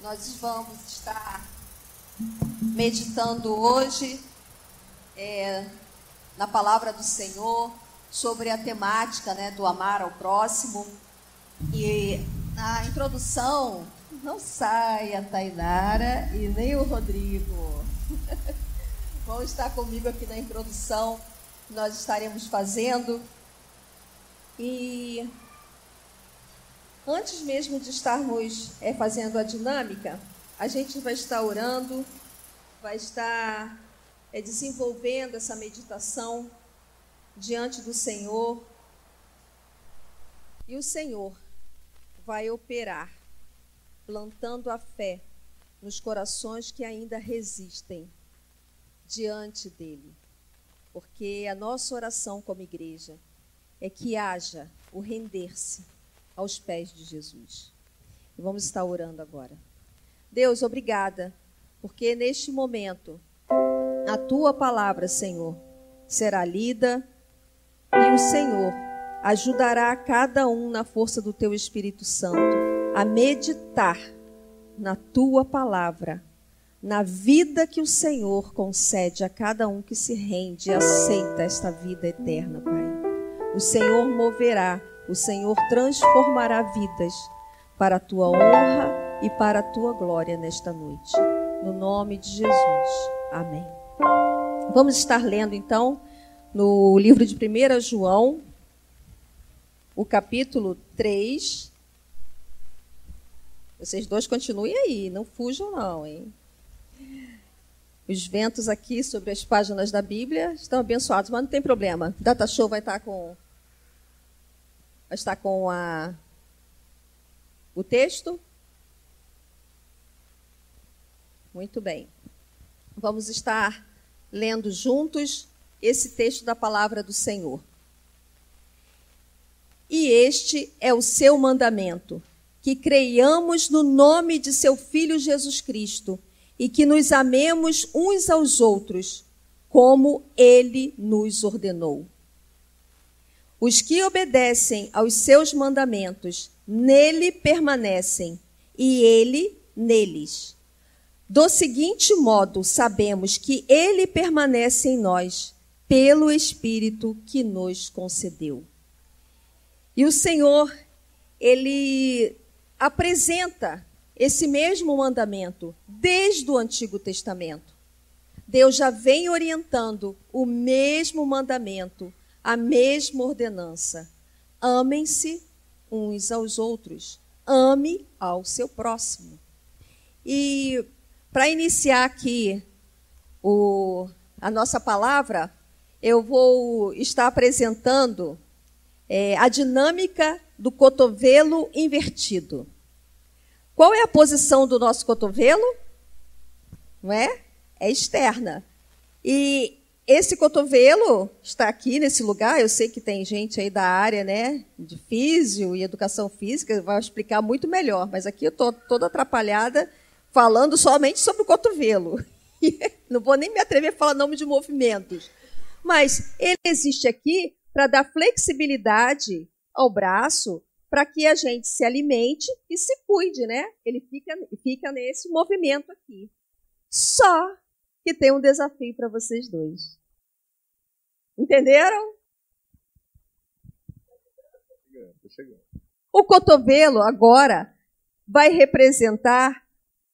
Nós vamos estar meditando hoje na palavra do Senhor sobre a temática, do amar ao próximo. E na introdução, não saia a Tainara e nem o Rodrigo. Vão estar comigo aqui na introdução que nós estaremos fazendo. E antes mesmo de estarmos fazendo a dinâmica, a gente vai estar orando, vai estar desenvolvendo essa meditação diante do Senhor. E o Senhor vai operar, plantando a fé nos corações que ainda resistem diante dele. Porque a nossa oração como igreja é que haja o render-se aos pés de Jesus. E vamos estar orando agora. Deus, obrigada, porque neste momento a tua palavra, Senhor, será lida e o Senhor ajudará cada um na força do teu Espírito Santo a meditar na tua palavra, na vida que o Senhor concede a cada um que se rende e aceita esta vida eterna, Pai. O Senhor moverá, o Senhor transformará vidas para a tua honra e para a tua glória nesta noite. No nome de Jesus. Amém. Vamos estar lendo, então, no livro de 1 João, o capítulo 3. Vocês dois continuem aí, não fujam não, hein? Os ventos aqui sobre as páginas da Bíblia estão abençoados, mas não tem problema. Data Show vai estar com o texto. Muito bem. Vamos estar lendo juntos esse texto da palavra do Senhor. E este é o seu mandamento, que creiamos no nome de seu Filho Jesus Cristo e que nos amemos uns aos outros, como ele nos ordenou. Os que obedecem aos seus mandamentos, nele permanecem, e ele neles. Do seguinte modo, sabemos que ele permanece em nós, pelo Espírito que nos concedeu. E o Senhor, ele apresenta esse mesmo mandamento desde o Antigo Testamento. Deus já vem orientando o mesmo mandamento, a mesma ordenança. Amem-se uns aos outros. Ame ao seu próximo. E para iniciar aqui a nossa palavra, eu vou estar apresentando a dinâmica do cotovelo invertido. Qual é a posição do nosso cotovelo? Não é? É externa. E esse cotovelo está aqui nesse lugar. Eu sei que tem gente aí da área, de físio e educação física, vai explicar muito melhor. Mas aqui eu estou toda atrapalhada falando somente sobre o cotovelo. Não vou nem me atrever a falar nome de movimentos. Mas ele existe aqui para dar flexibilidade ao braço, para que a gente se alimente e se cuide, Ele fica nesse movimento aqui. Só que tem um desafio para vocês dois. Entenderam? Tô chegando. O cotovelo agora vai representar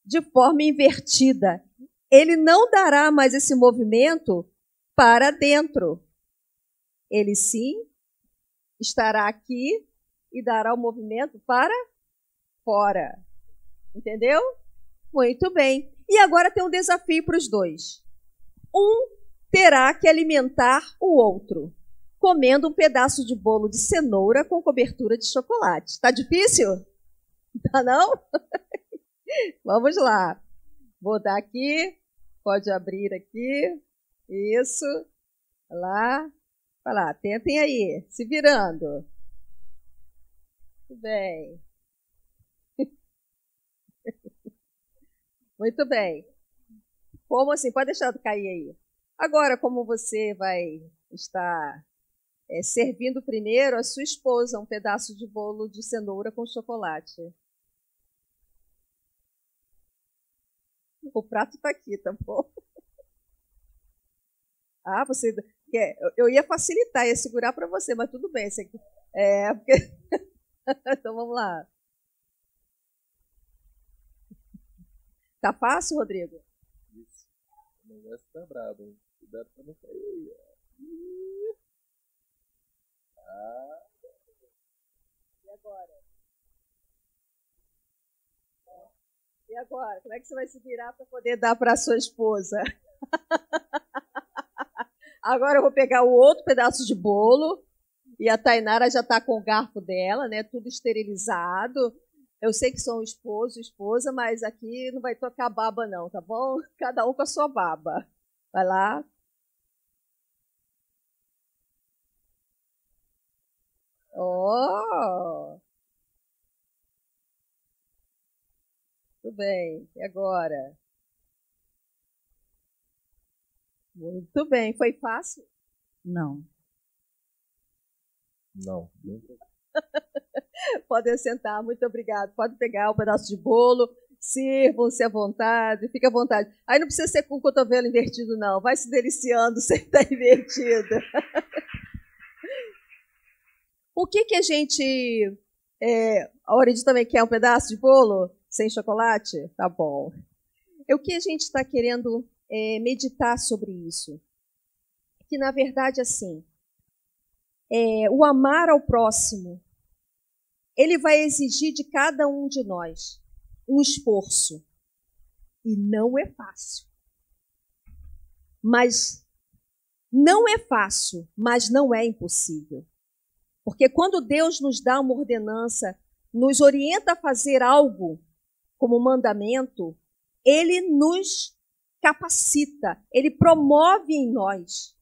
de forma invertida. Ele não dará mais esse movimento para dentro. Ele sim estará aqui e dará o movimento para fora. Entendeu? Muito bem. E agora tem um desafio para os dois. Um terá que alimentar o outro, comendo um pedaço de bolo de cenoura com cobertura de chocolate. Está difícil? Tá não? Vamos lá. Vou dar aqui. Pode abrir aqui. Isso. Lá. Vai lá, tentem aí, se virando. Muito bem. Muito bem. Como assim? Pode deixar cair aí. Agora, como você vai estar servindo primeiro a sua esposa um pedaço de bolo de cenoura com chocolate. O prato está aqui, tá bom? Ah, você... Eu ia facilitar, ia segurar para você, mas tudo bem. Você... porque... Então, vamos lá. Tá fácil, Rodrigo? Isso. O negócio tá brabo, hein? Cuidado pra não cair aí, ó. E agora? E agora? Como é que você vai se virar para poder dar para a sua esposa? Agora eu vou pegar o outro pedaço de bolo e a Tainara já está com o garfo dela, né? Tudo esterilizado. Eu sei que são esposo e esposa, mas aqui não vai tocar baba não, tá bom? Cada um com a sua baba. Vai lá. Oh! Tudo bem. E agora? Muito bem. Foi fácil? Não. Não. Podem sentar. Muito obrigado. Pode pegar um pedaço de bolo. Sirvam-se à vontade. Fique à vontade. Aí não precisa ser com o cotovelo invertido, não. Vai se deliciando sem estar invertido. O que a gente... a Aureide também quer um pedaço de bolo? Sem chocolate? Tá bom. O que a gente está querendo meditar sobre isso? Que, na verdade, assim, o amar ao próximo, ele vai exigir de cada um de nós um esforço. E não é fácil. Mas não é fácil, mas não é impossível. Porque quando Deus nos dá uma ordenança, nos orienta a fazer algo como mandamento, Ele nos capacita, Ele promove em nós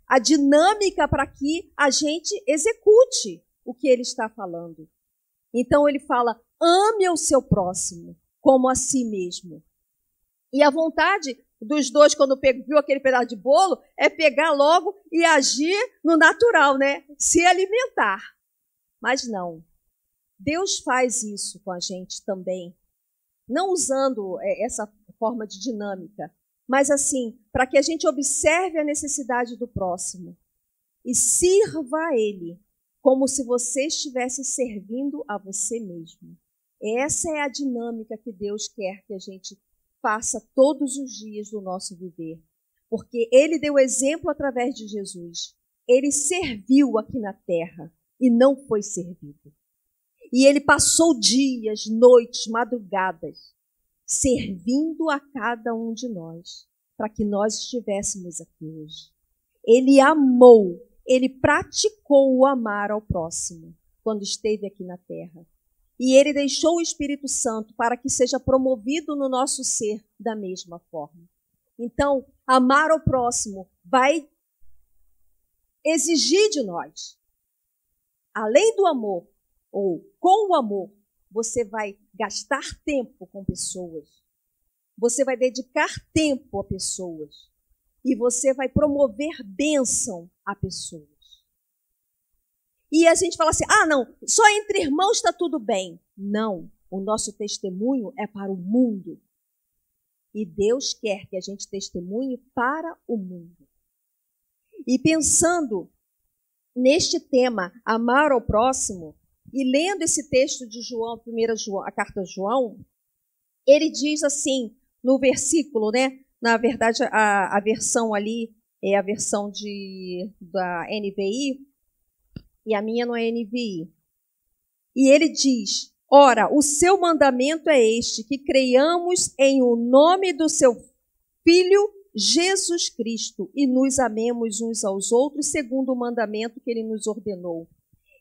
a dinâmica para que a gente execute o que Ele está falando. Então Ele fala, ame o seu próximo como a si mesmo. E a vontade dos dois, quando viu aquele pedaço de bolo, é pegar logo e agir no natural, né? Se alimentar. Mas não. Deus faz isso com a gente também. Não usando essa forma de dinâmica, mas assim, para que a gente observe a necessidade do próximo e sirva a ele como se você estivesse servindo a você mesmo. Essa é a dinâmica que Deus quer que a gente faça todos os dias do nosso viver. Porque Ele deu exemplo através de Jesus. Ele serviu aqui na terra e não foi servido. E Ele passou dias, noites, madrugadas, servindo a cada um de nós, para que nós estivéssemos aqui hoje. Ele amou, Ele praticou o amar ao próximo quando esteve aqui na terra. E Ele deixou o Espírito Santo para que seja promovido no nosso ser da mesma forma. Então, amar ao próximo vai exigir de nós, além do amor, ou com o amor, você vai gastar tempo com pessoas. Você vai dedicar tempo a pessoas. E você vai promover bênção a pessoas. E a gente fala assim, não, só entre irmãos está tudo bem. Não, o nosso testemunho é para o mundo. E Deus quer que a gente testemunhe para o mundo. E pensando neste tema, amar ao próximo, e lendo esse texto de João, a carta de João, ele diz assim, no versículo, né? Na verdade, a versão ali é a versão da NVI, e a minha não é NVI. E ele diz, ora, o seu mandamento é este, que creiamos em o nome do seu Filho Jesus Cristo e nos amemos uns aos outros segundo o mandamento que ele nos ordenou.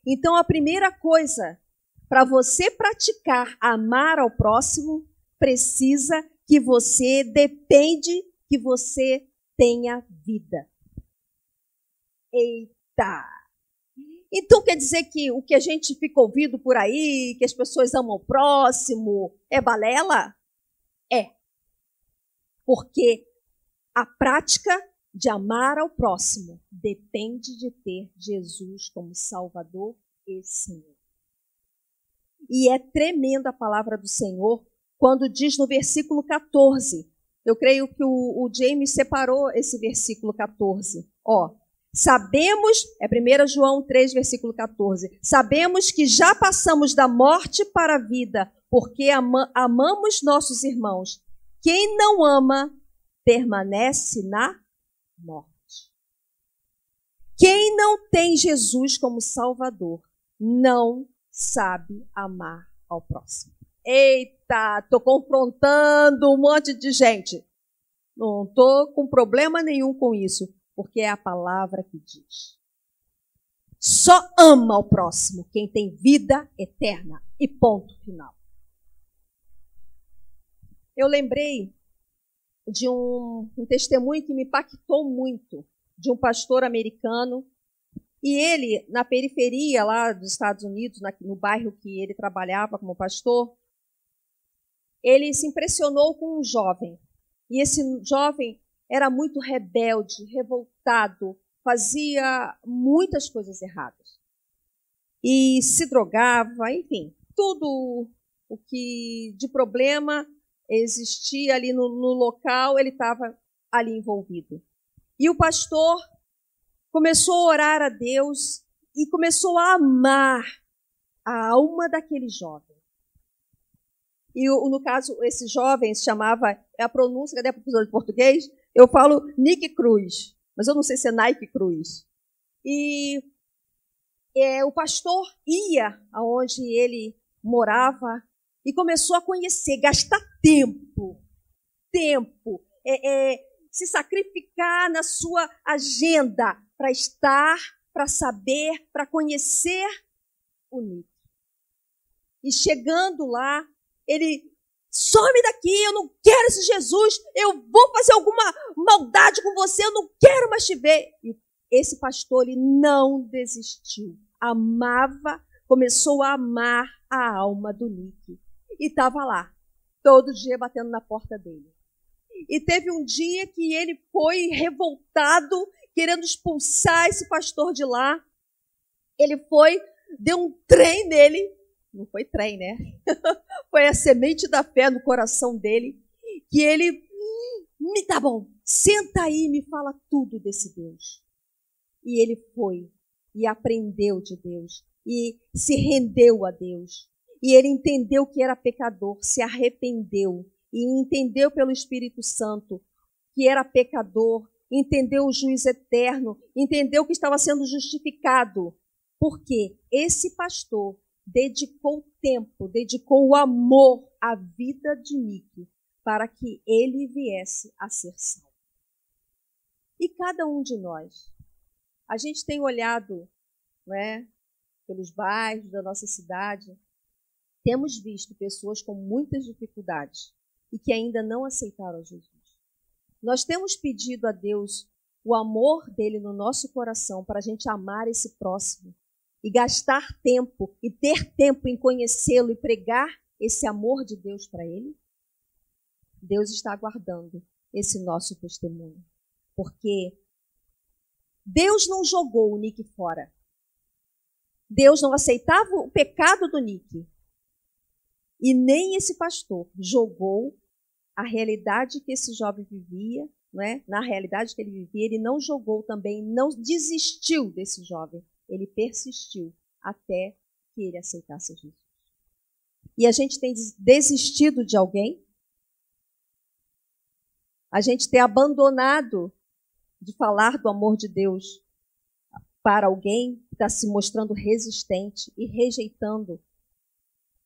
Então, a primeira coisa, para você praticar amar ao próximo, precisa que você tenha vida. Eita! Então quer dizer que o que a gente fica ouvindo por aí, que as pessoas amam o próximo, é balela? É. Porque a prática de amar ao próximo depende de ter Jesus como Salvador e Senhor. E é tremenda a palavra do Senhor quando diz no versículo 14, eu creio que o James separou esse versículo 14, sabemos, é 1 João 3, versículo 14, sabemos que já passamos da morte para a vida, porque amamos nossos irmãos. Quem não ama, permanece na morte. Quem não tem Jesus como Salvador, não sabe amar ao próximo. Eita, estou confrontando um monte de gente. Não estou com problema nenhum com isso, porque é a palavra que diz. Só ama ao próximo quem tem vida eterna. E ponto final. Eu lembrei de um testemunho que me impactou muito, de um pastor americano. E ele, na periferia lá dos Estados Unidos, no bairro que ele trabalhava como pastor, ele se impressionou com um jovem. E esse jovem era muito rebelde, revoltado, fazia muitas coisas erradas. E se drogava, enfim, tudo o que de problema existia ali no local, ele estava ali envolvido. E o pastor começou a orar a Deus e começou a amar a alma daquele jovem. E, no caso, esse jovem se chamava, a pronúncia, cadê a professora de português? Eu falo Nick Cruz, mas eu não sei se é Nike Cruz. E o pastor ia aonde ele morava e começou a conhecer, gastar tempo, se sacrificar na sua agenda para estar, para saber, para conhecer o Nick. E chegando lá, ele, some daqui, eu não quero esse Jesus, eu vou fazer alguma maldade com você, eu não quero mais te ver. E esse pastor, ele não desistiu. Amava, começou a amar a alma do Nick. E estava lá, todo dia batendo na porta dele. E teve um dia que ele foi revoltado, querendo expulsar esse pastor de lá. Ele foi, deu um trem nele. Não foi trem, né? Foi a semente da fé no coração dele. Que ele, tá bom, senta aí e me fala tudo desse Deus. E ele foi e aprendeu de Deus. E se rendeu a Deus. E ele entendeu que era pecador, se arrependeu. E entendeu pelo Espírito Santo que era pecador, entendeu o juiz eterno, entendeu que estava sendo justificado. Porque esse pastor dedicou tempo, dedicou o amor à vida de Nick para que ele viesse a ser salvo. E cada um de nós, a gente tem olhado, pelos bairros da nossa cidade, temos visto pessoas com muitas dificuldades e que ainda não aceitaram Jesus. Nós temos pedido a Deus o amor dele no nosso coração para a gente amar esse próximo e gastar tempo e ter tempo em conhecê-lo e pregar esse amor de Deus para ele. Deus está aguardando esse nosso testemunho, porque Deus não jogou o Nick fora. Deus não aceitava o pecado do Nick. E nem esse pastor jogou a realidade que esse jovem vivia, na realidade que ele vivia, ele não jogou também, não desistiu desse jovem. Ele persistiu até que ele aceitasse Jesus. E a gente tem desistido de alguém? A gente tem abandonado de falar do amor de Deus para alguém que está se mostrando resistente e rejeitando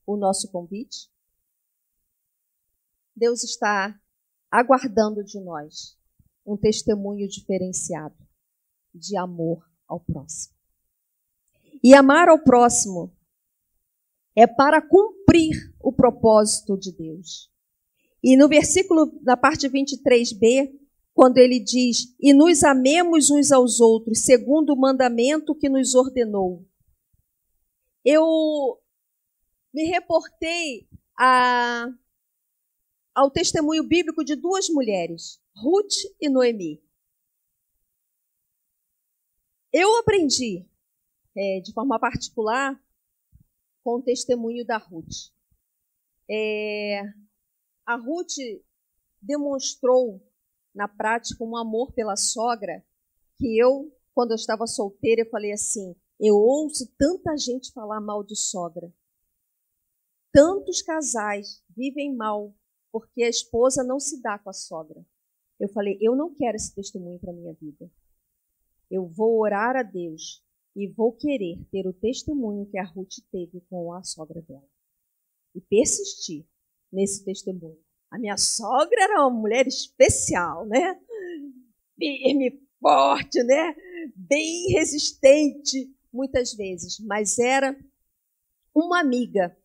o nosso convite? Deus está aguardando de nós um testemunho diferenciado de amor ao próximo. E amar ao próximo é para cumprir o propósito de Deus. E no versículo, na parte 23b, quando ele diz, e nos amemos uns aos outros, segundo o mandamento que nos ordenou. Eu me reportei ao testemunho bíblico de duas mulheres, Ruth e Noemi. Eu aprendi, de forma particular, com o testemunho da Ruth. a Ruth demonstrou na prática um amor pela sogra que quando eu estava solteira, eu falei assim, eu ouço tanta gente falar mal de sogra. Tantos casais vivem mal porque a esposa não se dá com a sogra. Eu falei, eu não quero esse testemunho para a minha vida. Eu vou orar a Deus e vou querer ter o testemunho que a Ruth teve com a sogra dela. E persistir nesse testemunho. A minha sogra era uma mulher especial, né? Firme, forte, né? Bem resistente, muitas vezes. Mas era uma amiga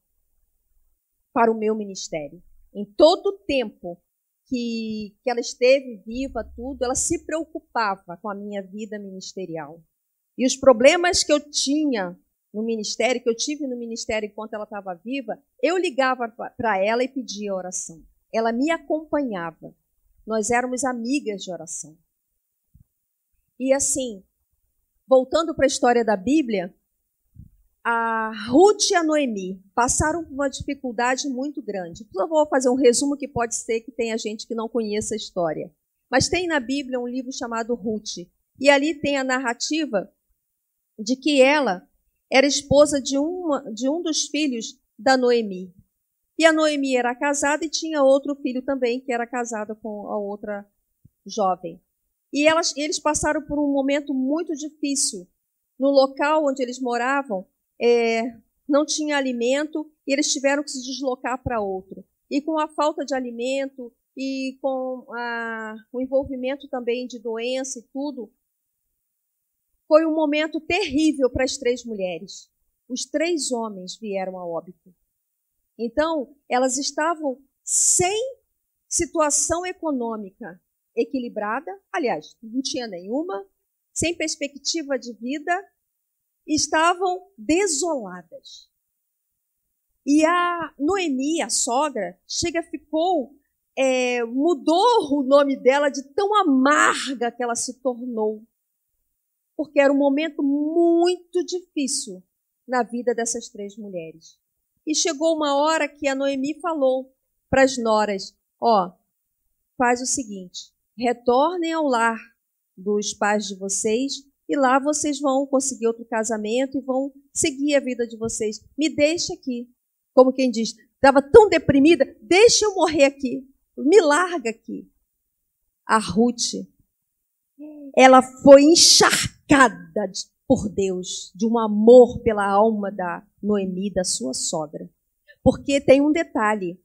para o meu ministério. Em todo o tempo que ela esteve viva, tudo, ela se preocupava com a minha vida ministerial. E os problemas que eu tinha no ministério, que eu tive no ministério enquanto ela estava viva, eu ligava para ela e pedia oração. Ela me acompanhava. Nós éramos amigas de oração. E assim, voltando para a história da Bíblia, a Ruth e a Noemi passaram por uma dificuldade muito grande. Eu vou fazer um resumo que pode ser que tenha gente que não conheça a história. Mas tem na Bíblia um livro chamado Ruth. E ali tem a narrativa de que ela era esposa de um dos filhos da Noemi. E a Noemi era casada e tinha outro filho também, que era casada com a outra jovem. E eles passaram por um momento muito difícil. No local onde eles moravam, não tinha alimento e eles tiveram que se deslocar para outro. E com a falta de alimento e com o envolvimento também de doença e tudo, foi um momento terrível para as 3 mulheres. Os 3 homens vieram a óbito. Então, elas estavam sem situação econômica equilibrada, aliás, não tinha nenhuma, sem perspectiva de vida, estavam desoladas. E a Noemi, a sogra, mudou o nome dela de tão amarga que ela se tornou, porque era um momento muito difícil na vida dessas 3 mulheres. E chegou uma hora que a Noemi falou para as noras, faz o seguinte, retornem ao lar dos pais de vocês e lá vocês vão conseguir outro casamento e vão seguir a vida de vocês. Me deixa aqui. Como quem diz, estava tão deprimida, deixa eu morrer aqui. Me larga aqui. A Ruth, ela foi encharcada por Deus, de um amor pela alma da Noemi, da sua sogra. Porque tem um detalhe.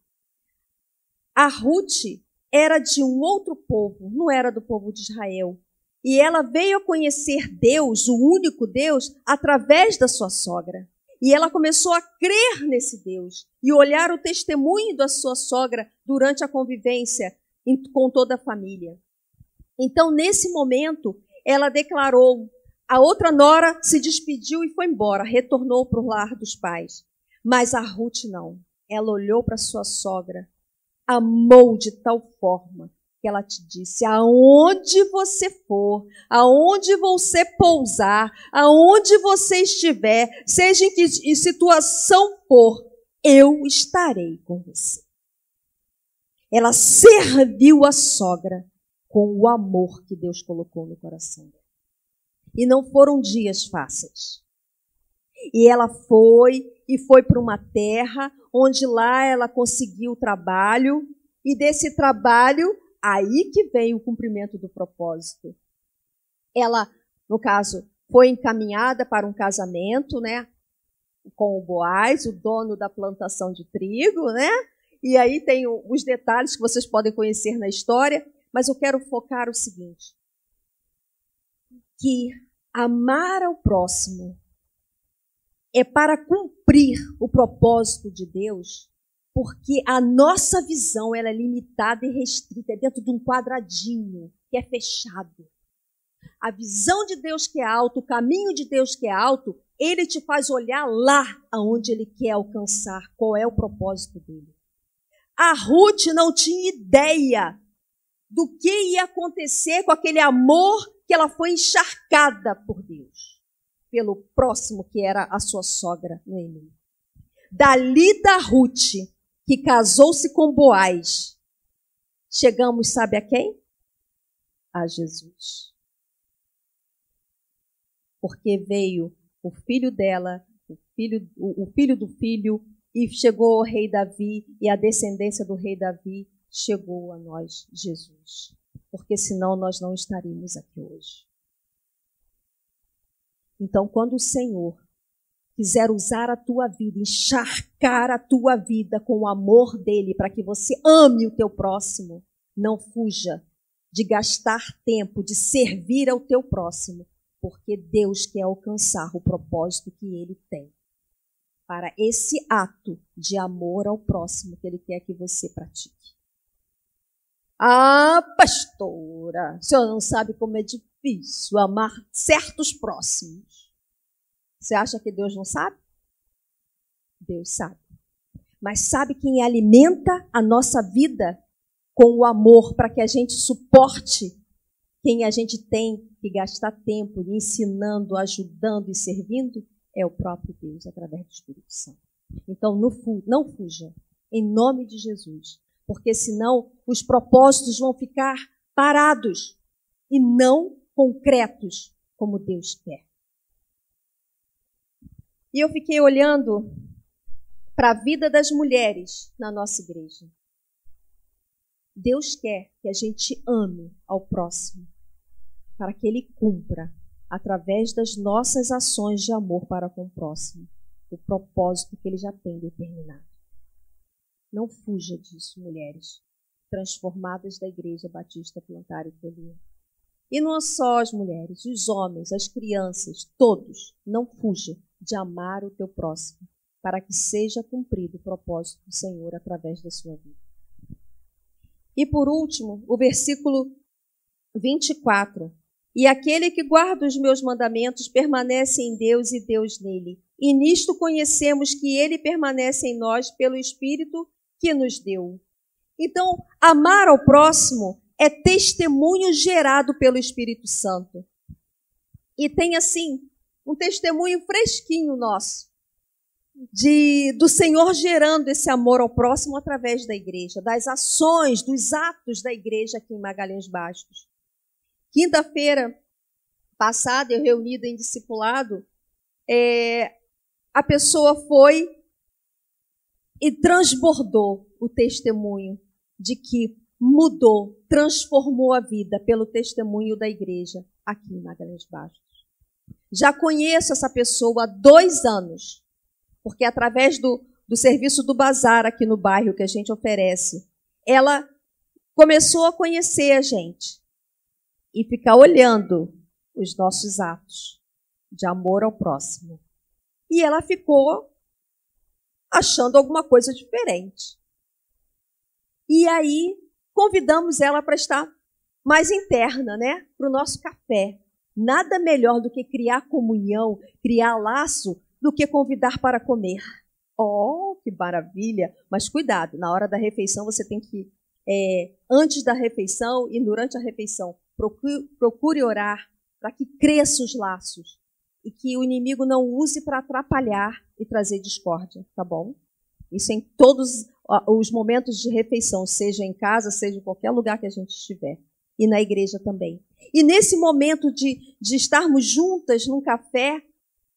A Ruth era de um outro povo, não era do povo de Israel. E ela veio a conhecer Deus, o único Deus, através da sua sogra. E ela começou a crer nesse Deus e olhar o testemunho da sua sogra durante a convivência com toda a família. Então, nesse momento, ela declarou, a outra nora se despediu e foi embora, retornou para o lar dos pais. Mas a Ruth não. Ela olhou para sua sogra, amou de tal forma que ela te disse, aonde você for, aonde você pousar, aonde você estiver, seja em que situação for, eu estarei com você. Ela serviu a sogra com o amor que Deus colocou no coração dela. E não foram dias fáceis. E ela foi para uma terra onde lá ela conseguiu trabalho, e desse trabalho, aí que vem o cumprimento do propósito. Ela, no caso, foi encaminhada para um casamento, né, com o Boaz, o dono da plantação de trigo, né? E aí tem os detalhes que vocês podem conhecer na história, mas eu quero focar o seguinte, que amar ao próximo é para cumprir o propósito de Deus, porque a nossa visão ela é limitada e restrita, é dentro de um quadradinho que é fechado. A visão de Deus que é alto, o caminho de Deus que é alto, ele te faz olhar lá aonde ele quer alcançar, qual é o propósito dele. A Ruth não tinha ideia do que ia acontecer com aquele amor que ela foi encharcada por Deus, pelo próximo que era a sua sogra, Noemi. Dali da Ruth, que casou-se com Boaz, chegamos, sabe a quem? A Jesus. Porque veio o filho dela, o filho do filho, e chegou o rei Davi, e a descendência do rei Davi chegou a nós, Jesus. Porque senão nós não estaríamos aqui hoje. Então, quando o Senhor quiser usar a tua vida, encharcar a tua vida com o amor dele, para que você ame o teu próximo, não fuja de gastar tempo, de servir ao teu próximo, porque Deus quer alcançar o propósito que ele tem para esse ato de amor ao próximo que ele quer que você pratique. Ah, pastora, a senhora não sabe como é difícil amar certos próximos. Você acha que Deus não sabe? Deus sabe. Mas sabe quem alimenta a nossa vida com o amor para que a gente suporte quem a gente tem que gastar tempo ensinando, ajudando e servindo? É o próprio Deus, através do Espírito Santo. Então, não fuja, em nome de Jesus. Porque senão os propósitos vão ficar parados e não concretos como Deus quer. E eu fiquei olhando para a vida das mulheres na nossa igreja. Deus quer que a gente ame ao próximo, para que ele cumpra, através das nossas ações de amor para com o próximo, o propósito que ele já tem determinado. Não fuja disso, mulheres, transformadas da Igreja Batista Plantar e Colher. E não só as mulheres, os homens, as crianças, todos, não fujam de amar o teu próximo, para que seja cumprido o propósito do Senhor através da sua vida. E por último, o versículo 24. E aquele que guarda os meus mandamentos permanece em Deus e Deus nele. E nisto conhecemos que ele permanece em nós pelo Espírito que nos deu. Então, amar ao próximo é testemunho gerado pelo Espírito Santo. E tem assim, um testemunho fresquinho nosso, do Senhor gerando esse amor ao próximo através da igreja, das ações, dos atos da igreja aqui em Magalhães Bastos. Quinta-feira passada, eu reunida em discipulado, a pessoa foi e transbordou o testemunho de que mudou, transformou a vida pelo testemunho da igreja aqui em Magalhães Bastos. Já conheço essa pessoa há 2 anos, porque através do serviço do bazar aqui no bairro que a gente oferece, ela começou a conhecer a gente e ficar olhando os nossos atos de amor ao próximo. E ela ficou achando alguma coisa diferente. E aí convidamos ela para estar mais interna, né? Para o nosso café. Nada melhor do que criar comunhão, criar laço, do que convidar para comer. Oh, que maravilha! Mas cuidado, na hora da refeição você tem que, antes da refeição e durante a refeição, procure orar para que cresçam os laços e que o inimigo não use para atrapalhar e trazer discórdia, tá bom? Isso em todos os momentos de refeição, seja em casa, seja em qualquer lugar que a gente estiver. E na igreja também. E nesse momento de estarmos juntas num café,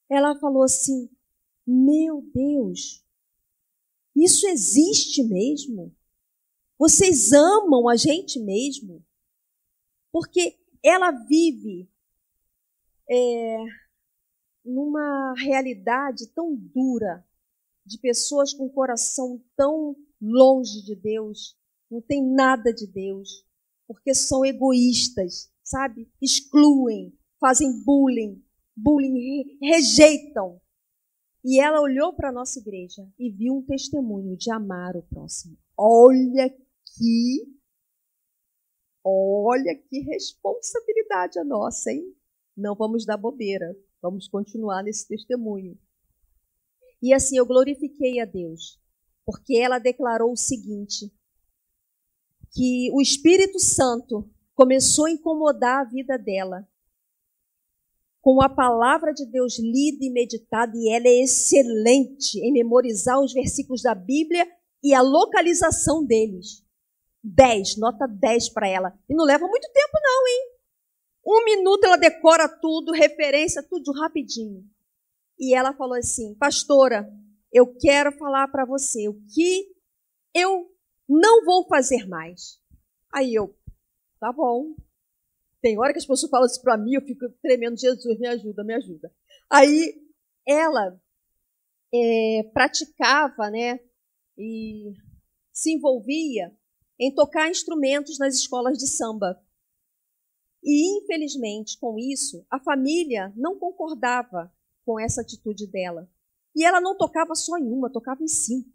ela falou assim, meu Deus, isso existe mesmo? Vocês amam a gente mesmo? Porque ela vive numa realidade tão dura, de pessoas com o coração tão longe de Deus, não tem nada de Deus, porque são egoístas, sabe? Excluem, fazem bullying, rejeitam. E ela olhou para a nossa igreja e viu um testemunho de amar o próximo. Olha que responsabilidade a nossa, hein? Não vamos dar bobeira, vamos continuar nesse testemunho. E assim, eu glorifiquei a Deus, porque ela declarou o seguinte, que o Espírito Santo começou a incomodar a vida dela com a palavra de Deus lida e meditada, e ela é excelente em memorizar os versículos da Bíblia e a localização deles. 10, nota 10 para ela. E não leva muito tempo não, hein? 1 minuto ela decora tudo, referência, tudo rapidinho. E ela falou assim, pastora, eu quero falar para você o que eu não vou fazer mais. Aí eu, tá bom. Tem hora que as pessoas falam isso para mim, eu fico tremendo, Jesus, me ajuda, me ajuda. Aí ela praticava, né, e se envolvia em tocar instrumentos nas escolas de samba. E, infelizmente, com isso, a família não concordava com essa atitude dela. E ela não tocava só em uma, tocava em 5.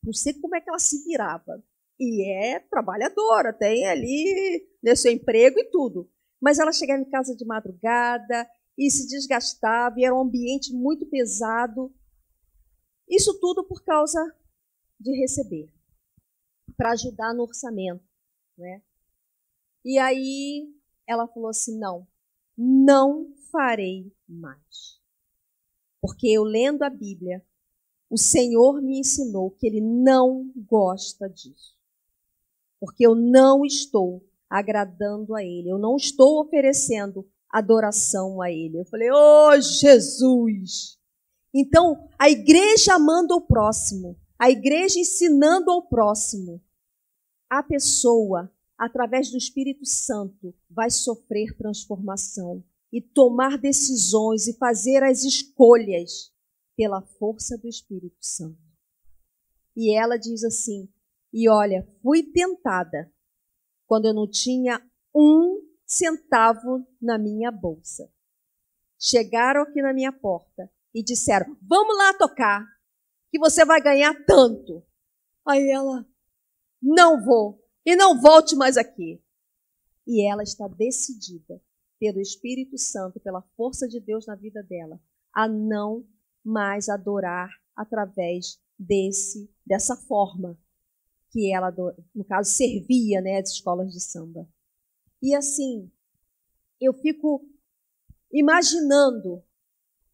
Não sei como é que ela se virava. E é trabalhadora, tem ali seu emprego e tudo. Mas ela chegava em casa de madrugada e se desgastava, e era um ambiente muito pesado. Isso tudo por causa de receber, para ajudar no orçamento, né? E aí ela falou assim, não farei mais. Porque eu lendo a Bíblia, o Senhor me ensinou que Ele não gosta disso. Porque eu não estou agradando a Ele, eu não estou oferecendo adoração a Ele. Eu falei, Jesus! Então, a igreja amando o próximo, a igreja ensinando ao próximo, a pessoa, através do Espírito Santo, vai sofrer transformação e tomar decisões e fazer as escolhas pela força do Espírito Santo. E ela diz assim, e olha, fui tentada quando eu não tinha 1 centavo na minha bolsa. Chegaram aqui na minha porta e disseram, vamos lá tocar, que você vai ganhar tanto. Aí ela, não vou, e não volte mais aqui. E ela está decidida, pelo Espírito Santo, pela força de Deus na vida dela, a não mais adorar através dessa forma que ela, no caso, servia, né, as escolas de samba. E assim, eu fico imaginando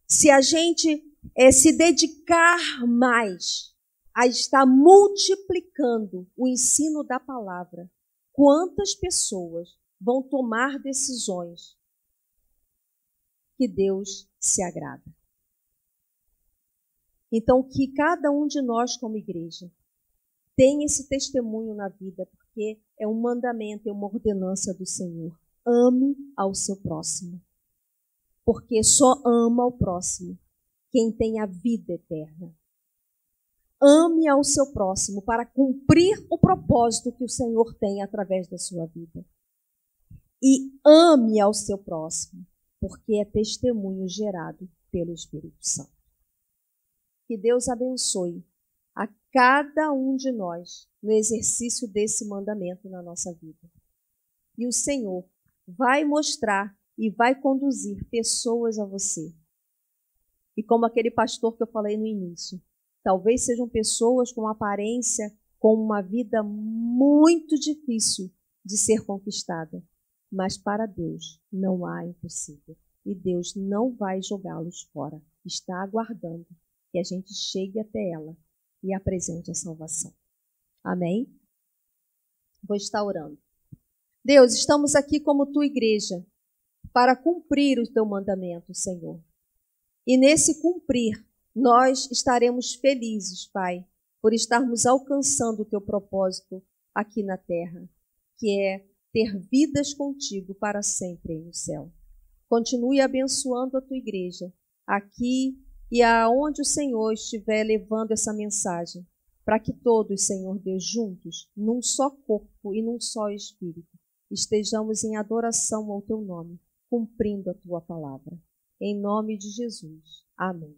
se a gente se dedicar mais a estar multiplicando o ensino da palavra, quantas pessoas vão tomar decisões que Deus se agrada. Então, que cada um de nós, como igreja, tenha esse testemunho na vida, porque é um mandamento, é uma ordenança do Senhor. Ame ao seu próximo, porque só ama ao próximo quem tem a vida eterna. Ame ao seu próximo para cumprir o propósito que o Senhor tem através da sua vida. E ame ao seu próximo, porque é testemunho gerado pelo Espírito Santo. Que Deus abençoe a cada um de nós no exercício desse mandamento na nossa vida. E o Senhor vai mostrar e vai conduzir pessoas a você. E como aquele pastor que eu falei no início, talvez sejam pessoas com aparência, com uma vida muito difícil de ser conquistada. Mas para Deus não há impossível. E Deus não vai jogá-los fora. Está aguardando que a gente chegue até ela e apresente a salvação. Amém? Vou estar orando. Deus, estamos aqui como tua igreja para cumprir o teu mandamento, Senhor. E nesse cumprir, nós estaremos felizes, Pai, por estarmos alcançando o teu propósito aqui na terra, que é ter vidas contigo para sempre no céu. Continue abençoando a tua igreja, aqui e aonde o Senhor estiver levando essa mensagem, para que todos, Senhor Deus, juntos, num só corpo e num só espírito, estejamos em adoração ao teu nome, cumprindo a tua palavra. Em nome de Jesus. Amém.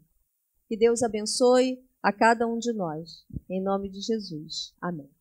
Que Deus abençoe a cada um de nós. Em nome de Jesus. Amém.